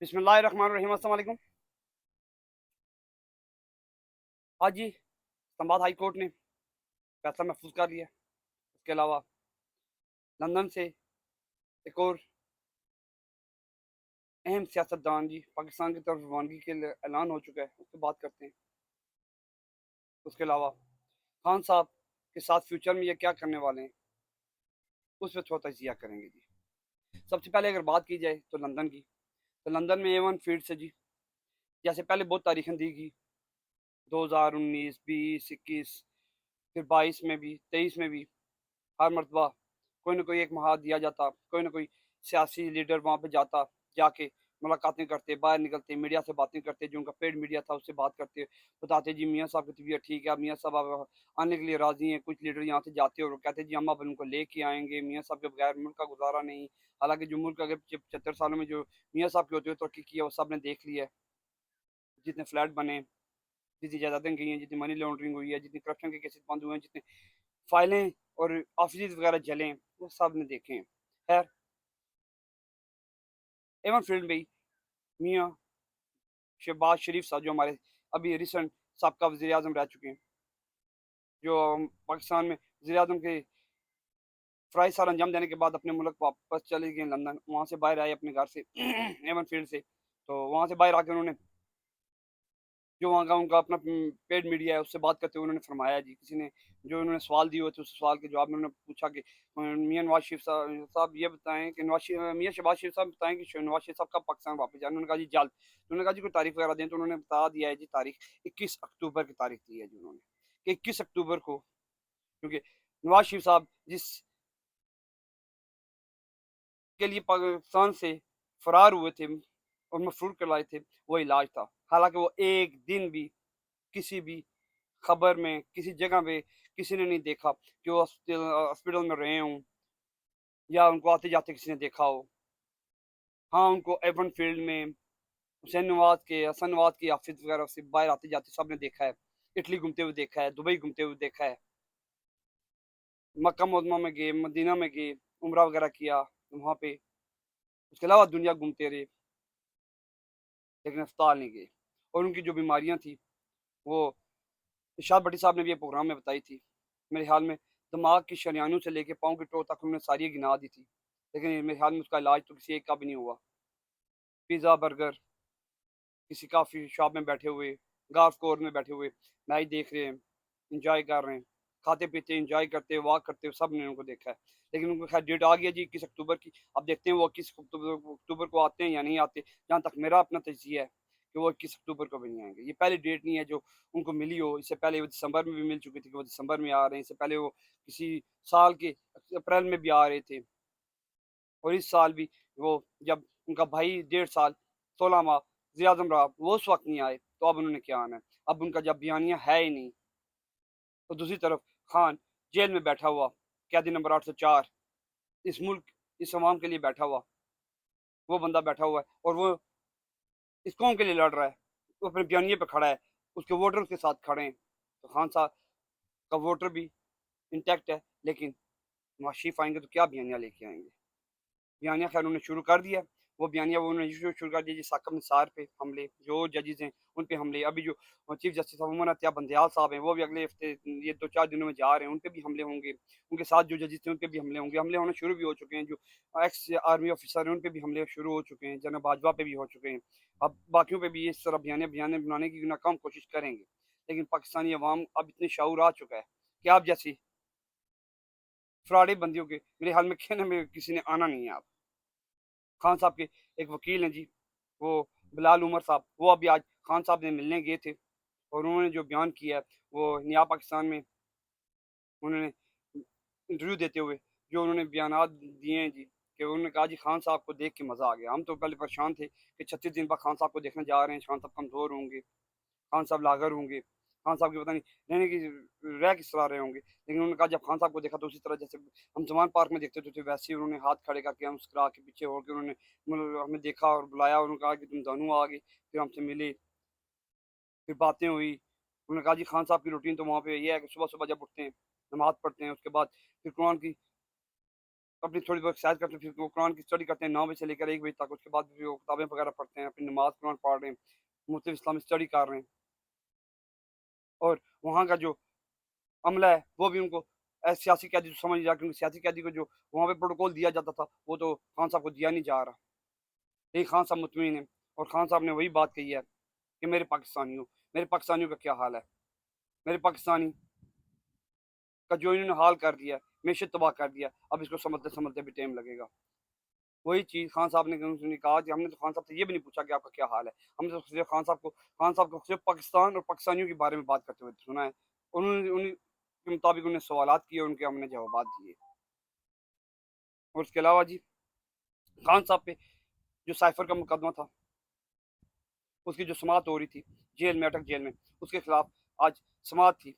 बिस्मिल्लाहिर्रहमानिर्रहीम। अस्सलाम वालेकुम। आज जी इस्लामाबाद हाई कोर्ट ने फैसला महफूज कर लिया। इसके अलावा लंदन से एक और अहम सियासतदान जी पाकिस्तान की तरफ रवानगी के लिए ऐलान हो चुका है, उससे बात करते हैं। उसके अलावा खान साहब के साथ फ्यूचर में ये क्या करने वाले हैं, उस पर थोड़ा तजिया करेंगे जी। सबसे पहले अगर बात की जाए तो लंदन की, तो लंदन में A1 फील्ड से जी, जैसे पहले बहुत तारीखें दी गई, 2019, 20, 21, फिर 22 में भी, 23 में भी हर मरतबा कोई ना कोई एक महाद दिया जाता, कोई ना कोई सियासी लीडर वहाँ पे जाता, जाके मुलाकातें करते, बाहर निकलते, मीडिया से बातें करते, जो उनका पेड मीडिया था उससे बात करते, बताते जी मियाँ साहब की तबीयत ठीक है, मियाँ साहब अब आने के लिए राज़ी हैं। कुछ लीडर यहाँ से जाते और कहते जी हम अब उनको लेके आएंगे, मियाँ साहब के बगैर मुल्क का गुजारा नहीं। हालांकि जो मुल्क अगर 75 सालों में जो मियाँ साहब के होते हुए तरक्की किया वो सब ने देख लिया है। जितने फ्लैट बने, जितनी जायदादें गई हैं, जितनी मनी लॉन्ड्रिंग हुई है, जितनी करप्शन के केसेस बंद हुए हैं, जितने फाइलें और ऑफिस वगैरह जले, वो सब ने देखे हैं। खैर, एवन फील्ड में मियाँ शहबाज शरीफ साहब जो हमारे अभी रिसेंट सबका वजी अजम रह चुके हैं, जो पाकिस्तान में वजी अजम के फ़राइज़ साल अंजाम देने के बाद अपने मुल्क वापस चले गए लंदन, वहाँ से बाहर आए अपने घर से एवन फील्ड से। तो वहाँ से बाहर आकर उन्होंने जो वहाँ का उनका अपना पेड मीडिया है उससे बात करते हुए उन्होंने फरमाया जी, किसी ने जो उन्होंने सवाल दिए हुए थे उस सवाल के जवाब में उन्होंने पूछा कि मियाँ नवाज शरीफ साहब ये बताएं कि मियाँ शहबाज शरीफ साहब बताएं कि नवाज शरीफ साहब कब पाकिस्तान वापस जाए। उन्होंने कहा जी जल्द। तो उन्होंने कहा जी कोई तारीख वगैरह दें, तो उन्होंने बता दिया है जी तारीख 21 अक्टूबर की तारीख दी है जी उन्होंने, कि 21 अक्टूबर को, क्योंकि नवाज शरीफ साहब जिस के लिए पाकिस्तान से फरार हुए थे और मफरूर करवाए थे वो इलाज था। हालांकि वो एक दिन भी किसी भी खबर में किसी जगह पे किसी ने नहीं देखा कि वो हॉस्पिटल में रहे हों या उनको आते जाते किसी ने देखा हो। हाँ, उनको एवन फील्ड में हुसैन नवाज के, हसन नवाज की ऑफिस वगैरह से बाहर आते जाते सब ने देखा है। इटली घूमते हुए देखा है, दुबई घूमते हुए देखा है, मक्का मुकरमा में गए, मदीना में गए, उम्रा वगैरह किया वहाँ पे। उसके अलावा दुनिया घूमते रहे, लेकिन अस्पताल नहीं गए। और उनकी जो बीमारियाँ थी वो इरशाद भट्टी साहब ने भी ये प्रोग्राम में बताई थी। मेरे ख्याल में दिमाग की शरियानों से लेके पाँव की टो तक उन्होंने सारी गिना दी थी, लेकिन मेरे ख्याल में उसका इलाज तो किसी एक का भी नहीं हुआ। पिज़्ज़ा बर्गर किसी काफ़ी शॉप में बैठे हुए, गाल्फ कोर्ट में बैठे हुए मैच देख रहे हैं, इंजॉय कर रहे हैं, खाते पीते इंजॉय करते वॉक करते हुए सब ने उनको देखा है। लेकिन उनको खैर डेट आ गया जी 21 अक्टूबर की। अब देखते हैं वो 21 अक्टूबर को आते हैं या नहीं आते। जहाँ तक मेरा अपना तजिया है कि वो 21 अक्टूबर को भी नहीं आएंगे। ये पहली डेट नहीं है जो उनको मिली हो। इससे पहले वो दिसंबर में भी मिल चुकी थी कि वो दिसंबर में आ रहे हैं। इससे पहले वो किसी साल के अप्रैल में भी आ रहे थे। और इस साल भी वो जब उनका भाई 1.5 साल 16 माह वज़ीर आज़म रहा, वो उस वक़्त नहीं आए, तो अब उन्होंने क्या आना है? अब उनका जब बयानिया है ही नहीं, तो दूसरी तरफ खान जेल में बैठा हुआ, कैदी नंबर 804, इस मुल्क, इस अवाम के लिए बैठा हुआ, वो बंदा बैठा हुआ है और वो इस कौम के लिए लड़ रहा है। वो अपने बयानिए पे खड़ा है, उसके वोटर उसके साथ खड़े हैं। तो खान साहब का वोटर भी इंटैक्ट है, लेकिन नवाज़ शरीफ आएँगे तो क्या बयानिया लेके आएँगे? बयानिया खैर उन्होंने शुरू कर दिया। वो बयानिया वो उन्होंने शुरू कर दिया जी साकब निसार पे हमले, जो जजेज़ हैं उन पे हमले। अभी जो चीफ जस्टिस अमन अतिया बंदयाल साहब हैं वो भी अगले हफ्ते ये 2-4 दिनों में जा रहे हैं, उन पे भी हमले होंगे। उनके साथ जो जजेज़ थे उन पे भी हमले होंगे। हमले होने शुरू भी हो चुके हैं। जो एक्स आर्मी ऑफिसर हैं उन पे भी हमले शुरू हो चुके हैं। जनरल बाजवा पे भी हो चुके हैं। अब बाकियों पे भी इस तरह बयाने बनाने की नाकाम कोशिश करेंगे। लेकिन पाकिस्तानी अवाम अब इतने शऊर आ चुका है कि आप जैसी फ्रॉडी बंदियों के मेरे हाल में कहने में किसी ने आना नहीं है अब। खान साहब के एक वकील हैं जी, वो बिलाल उमर साहब, वो अभी आज खान साहब से मिलने गए थे और उन्होंने जो बयान किया है, वो नया पाकिस्तान में उन्होंने इंटरव्यू देते हुए जो उन्होंने बयानात दिए हैं जी, कि उन्होंने कहा जी खान साहब को देख के मज़ा आ गया। हम तो पहले परेशान थे कि 36 दिन बाद खान साहब को देखने जा रहे हैं, खान साहब कमज़ोर होंगे, खान साहब लागर होंगे, खान साहब की पता नहीं रहने की रह किस तरह रहे होंगे। लेकिन उन्होंने कहा जब खान साहब को देखा तो उसी तरह जैसे हम जमान पार्क में देखते थे वैसे ही उन्होंने हाथ खड़े करके हम मुस्कुरा के पीछे हो के उन्होंने मतलब हमें देखा और बुलाया। उन्होंने कहा कि तुम दोनों आ गए, फिर हमसे मिले, फिर बातें हुई। उन्होंने कहा जी खान साहब की रूटीन तो वहाँ पे ये है कि सुबह सुबह जब उठते हैं नमाज पढ़ते हैं, उसके बाद फिर कुरान की अपनी थोड़ी बहुत एक्सरसाइज करते हैं, फिर वो कुरान की स्टडी करते हैं 9 बजे से लेकर 1 बजे तक। उसके बाद फिर वो किताबें वगैरह पढ़ते हैं, अपनी नमाज़ कुरान पढ़ रहे हैं, मुख्तलिफ इस्लामिक स्टडी कर रहे हैं। और वहाँ का जो अमला है वो भी उनको सियासी कैदी तो समझ नहीं रहा, क्योंकि सियासी कैदी को जो वहाँ पे प्रोटोकॉल दिया जाता था वो तो खान साहब को दिया नहीं जा रहा। लेकिन खान साहब मुतमईन हैं और खान साहब ने वही बात कही है कि मेरे पाकिस्तानियों का क्या हाल है, मेरे पाकिस्तानी का जो इन्होंने हाल कर दिया, मैशत तबाह कर दिया, अब इसको समझते समझते भी टाइम लगेगा। वही चीज़ खान साहब ने उन्होंने कहा कि हमने तो खान साहब से ये भी नहीं पूछा कि आपका क्या हाल है, हमने तो सिर्फ खान साहब को सिर्फ पाकिस्तान और पाकिस्तानियों के बारे में बात करते हुए सुना है। उन्होंने उन्हीं के मुताबिक उन्हें सवालात किए, उनके हमने जवाब दिए। और उसके अलावा जी खान साहब पे जो साइफर का मुकदमा था, उसकी जो समाअत हो रही थी जेल में, अटक जेल में, उसके खिलाफ आज समाअत थी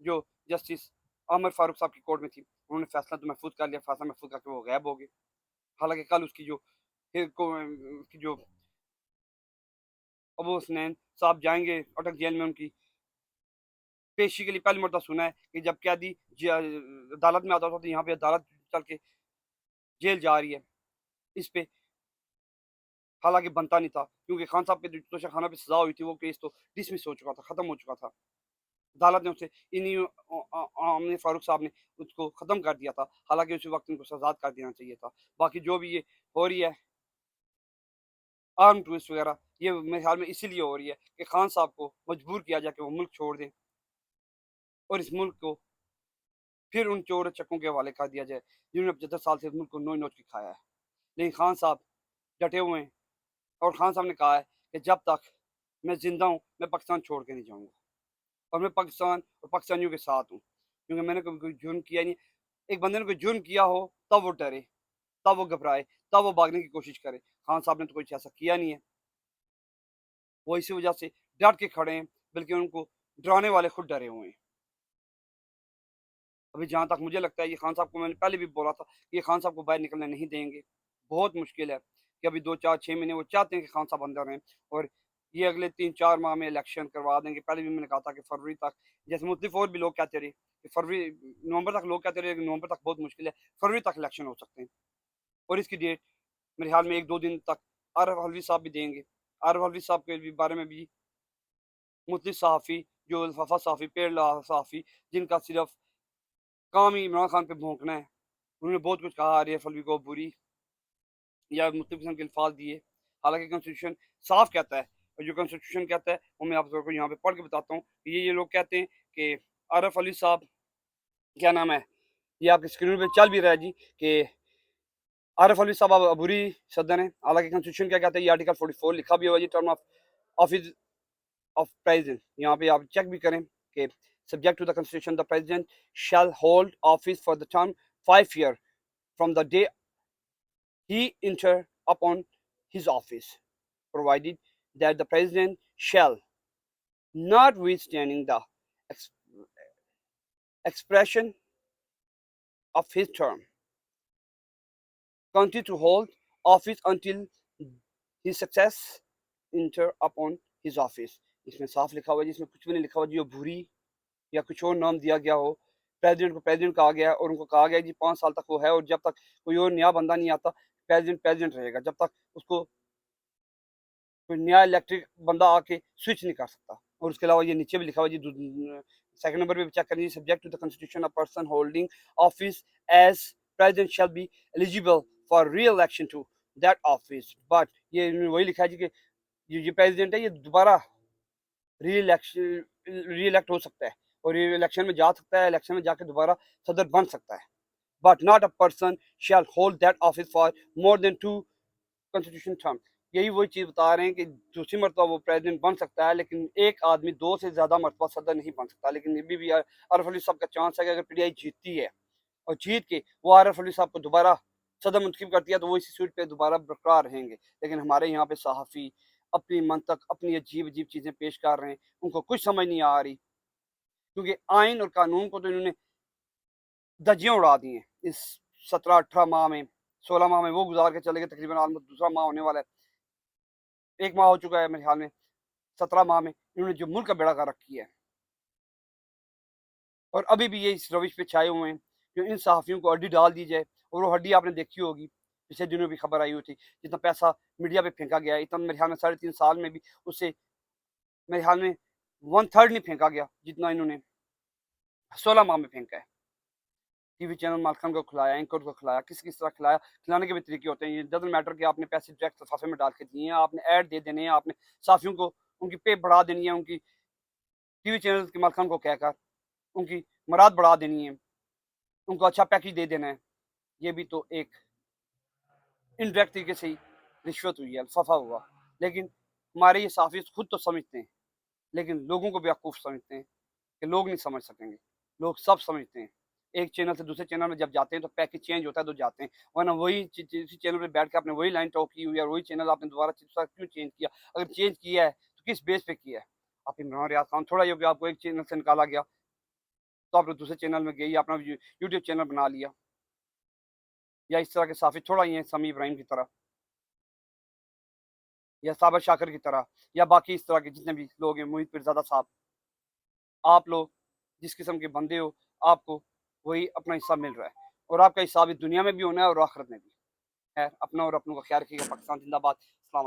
जो जस्टिस आमिर फारूक साहब की कोर्ट में थी। उन्होंने फैसला तो महफूज कर लिया, फैसला महफूज करके वो गायब हो गए। हालांकि कल उसकी जो उसकी जो अबू हसनैन साहब जाएंगे अटक जेल में, उनकी पेशी के लिए पहली मरतबा सुना है कि जब कैदी अदालत में आता था तो यहाँ पे अदालत चल के जेल जा रही है। इस पे हालांकि बनता नहीं था, क्योंकि खान साहब पे जो तोशा खाना पे सजा हुई थी वो केस तो डिसमिस हो चुका था, खत्म हो चुका था। अदालत ने उसे इन्हीं आमिर फारूक साहब ने उसको ख़त्म कर दिया था। हालांकि उसी वक्त उनको सजा कर देना चाहिए था। बाकी जो भी ये हो रही है आर्म ट्विस्ट वगैरह, ये मेरे ख्याल में इसीलिए हो रही है कि खान साहब को मजबूर किया जाए कि वो मुल्क छोड़ दें और इस मुल्क को फिर उन चोर चक्कों के हवाले कर दिया जाए जिन्होंने 75 साल से इस मुल्क को नोच नोच के खाया है। लेकिन खान साहब डटे हुए हैं और खान साहब ने कहा है कि जब तक मैं जिंदा हूँ मैं पाकिस्तान छोड़ के नहीं जाऊँगा और मैं पाकिस्तान और पाकिस्तानियों के साथ हूँ, क्योंकि मैंने कभी कोई जुर्म किया नहीं। एक बंदे ने कोई जुर्म किया हो तब वो डरे, तब वो घबराए, तब वो भागने की कोशिश करे। खान साहब ने तो कुछ ऐसा किया नहीं है। वो इसी वजह से डट के खड़े हैं, बल्कि उनको डराने वाले खुद डरे हुए हैं। अभी जहाँ तक मुझे लगता है, ये खान साहब को मैंने पहले भी बोला था कि ये खान साहब को बाहर निकलने नहीं देंगे। बहुत मुश्किल है कि अभी 2 4 6 महीने वो चाहते हैं कि खान साहब अंदर रहें और ये अगले 3 4 माह में इलेक्शन करवा देंगे। पहले भी मैंने कहा था कि फरवरी तक, जैसे मुख्तलिफ और भी लोग कहते रहे कि फरवरी नवंबर तक लोग कहते रहे, लेकिन नवंबर तक बहुत मुश्किल है, फरवरी तक इलेक्शन हो सकते हैं। और इसकी डेट मेरे ख्याल में 1 2 दिन तक आरफ अलवी साहब भी देंगे। आरफ अलवी साहब के भी बारे में भी मुख्तलिफ सहाफ़ी, जो लफाफा सहाफ़ी, पेड़ सहाफ़ी, जिनका सिर्फ काम ही इमरान खान पे भोंकना है, उन्होंने बहुत कुछ कहा आरिफ अलवी को बुरी या मुख्तलिफ किस्म के अल्फाज दिए। हालांकि कॉन्स्टिट्यूशन साफ कहता है, और जो कॉन्स्टिट्यूशन कहता है वो मैं आप सबको यहाँ पे पढ़ के बताता हूँ कि ये लोग कहते हैं कि आरफ अली साहब, क्या नाम है, ये आपकी स्क्रीन पे चल भी रहा है जी, कि आरफ अली साहब अब अबूरी सदन है। हालांकि कॉन्स्टिट्यूशन क्या कहता है, ये आर्टिकल 44 लिखा भी हुआ जी, term of office of president. यहाँ पे आप चेक भी करें कि subject to the constitution the president shall hold office for the term 5 years from the day he enter upon his office, provided that the president shall, notwithstanding the ex- expression of his term, continue to hold office until his success enter upon his office। इसमें साफ लिखा हुआ है, जिसमें कुछ भी नहीं लिखा हुआ जी भूरी या कुछ और नाम दिया गया हो। प्रेसिडेंट को प्रेसिडेंट कहा गया है और उनको कहा गया है जी 5 साल तक वो है, और जब तक कोई और नया बंदा नहीं आता प्रेसिडेंट प्रेसिडेंट रहेगा, जब तक उसको कोई नया इलेक्ट्रिक बंदा आके स्विच नहीं कर सकता। और उसके अलावा ये नीचे भी लिखा हुआ जी, सेकंड नंबर पे भी चेक करिए, subject to the constitution a person holding office as president shall be eligible for re election to that office. But ये वही लिखा है जी कि ये प्रेसिडेंट है, ये दोबारा री इलेक्ट हो सकता है और ये इलेक्शन में जा सकता है, इलेक्शन में जाके दोबारा सदर बन सकता है। But not a person shall hold that office for more than 2 constitution term. यही वही चीज़ बता रहे हैं कि दूसरी मरतबा वो प्रेसिडेंट बन सकता है, लेकिन एक आदमी 2 से ज़्यादा मरतबा सदर नहीं बन सकता। लेकिन ये भी आरफ अली साहब का चांस है कि अगर पीटीआई जीतती है और जीत के वो आरफ अली साहब को दोबारा सदर मुंतखब करती है तो वो इसी सीट पे दोबारा बरकरार रहेंगे। लेकिन हमारे यहाँ पे सहाफ़ी अपनी मंतक, अपनी अजीब अजीब चीज़ें पेश कर रहे हैं, उनको कुछ समझ नहीं आ रही, क्योंकि आइन और कानून को तो इन्होंने धज्जियाँ उड़ा दी हैं। इस 17 18 माह में, 16 माह में वो गुजार के चले गए, तकरीबन ऑलमोस्ट दूसरा माह होने वाला है, 1 माह हो चुका है मेरे ख्याल में। 17 माह में इन्होंने जो मुल्क का बेड़ा गर्क किया है, और अभी भी ये इस रविश पे छाए हुए हैं कि इन सहाफ़ियों को अड्डी डाल दी जाए और वो हड्डी आपने देखी होगी, पिछले दिनों भी खबर आई हुई थी, जितना पैसा मीडिया पे फेंका गया, इतना मेरे ख्याल में 3.5 साल में भी उससे मेरे ख्याल में 1/3 नहीं फेंका गया, जितना इन्होंने 16 माह में फेंका है। टीवी चैनल मालिकान को खिलाया, एंकर को खिलाया, किस तरह खिलाया, खिलाने के भी तरीके होते हैं। ये डज़न्ट मैटर कि आपने पैसे डायरेक्ट लिफाफे में डाल के दिए हैं, आपने ऐड दे देने हैं, आपने साफ़ियों को उनकी पे बढ़ा देनी है, उनकी टीवी चैनल के मालिकान को कहकर उनकी मुराद बढ़ा देनी है, उनको अच्छा पैकेज दे देना है। ये भी तो एक इनडायरेक्ट तरीके से ही रिश्वत हुई है, लिफाफा हुआ। लेकिन हमारे ये साफ़ी खुद तो समझते हैं, लेकिन लोगों को बेवकूफ़ समझते हैं कि लोग नहीं समझ सकेंगे। लोग सब समझते हैं। एक चैनल से दूसरे चैनल में जब जाते हैं तो पैकेज चेंज होता है तो जाते हैं, वरना वही इसी चैनल पे बैठ के आपने वही लाइन टॉप की हुई है और वही चैनल आपने दोबारा क्यों चेंज किया? अगर चेंज किया है तो किस बेस पे किया है? आप इमरान रियाज़ खान थोड़ा ही हो गया, आपको एक चैनल से निकाला गया, तो आपने दूसरे चैनल में गई, अपना यूट्यूब चैनल बना लिया। या इस तरह के साफ़ी थोड़ा ही हैं समी इब्राहिम की तरह या साबिर शाकिर की तरह या बाकी इस तरह के जितने भी लोग हैं, मोहित पिरज़ादा साहब। आप लोग जिस किस्म के बंदे हो, आपको वही अपना हिस्सा मिल रहा है और आपका हिसाब इस दुनिया में भी होना है और आखिरत में भी। खैर, अपना और अपनों का ख्याल रखिएगा। पाकिस्तान ज़िंदाबाद। अस्सलाम